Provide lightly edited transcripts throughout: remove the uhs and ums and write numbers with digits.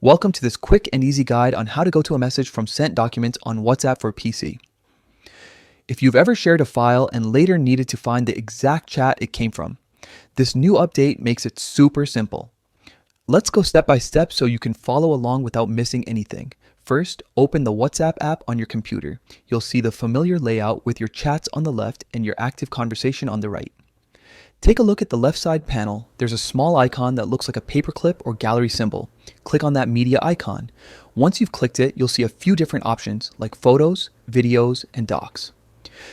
Welcome to this quick and easy guide on how to go to a message from sent documents on WhatsApp for PC. If you've ever shared a file and later needed to find the exact chat it came from, this new update makes it super simple. Let's go step by step so you can follow along without missing anything. First, open the WhatsApp app on your computer. You'll see the familiar layout with your chats on the left and your active conversation on the right. Take a look at the left side panel. There's a small icon that looks like a paperclip or gallery symbol. Click on that media icon. Once you've clicked it, you'll see a few different options like photos, videos, and docs.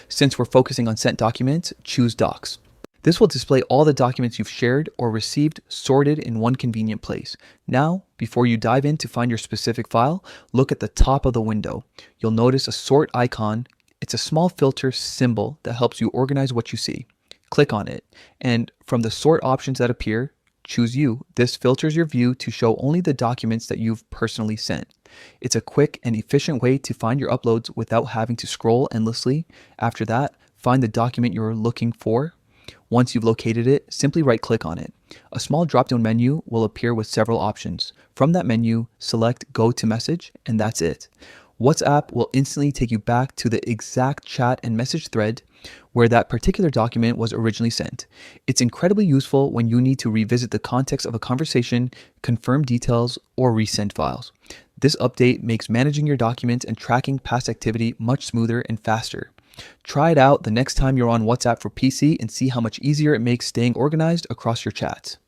Since we're focusing on sent documents, choose Docs. This will display all the documents you've shared or received sorted in one convenient place. Now, before you dive in to find your specific file, look at the top of the window. You'll notice a sort icon. It's a small filter symbol that helps you organize what you see. Click on it, and from the sort options that appear, choose You. This filters your view to show only the documents that you've personally sent. It's a quick and efficient way to find your uploads without having to scroll endlessly. After that, find the document you're looking for. Once you've located it, simply right-click on it. A small drop-down menu will appear with several options. From that menu, select Go to Message, and that's it. WhatsApp will instantly take you back to the exact chat and message thread where that particular document was originally sent. It's incredibly useful when you need to revisit the context of a conversation, confirm details, or resend files. This update makes managing your documents and tracking past activity much smoother and faster. Try it out the next time you're on WhatsApp for PC and see how much easier it makes staying organized across your chats.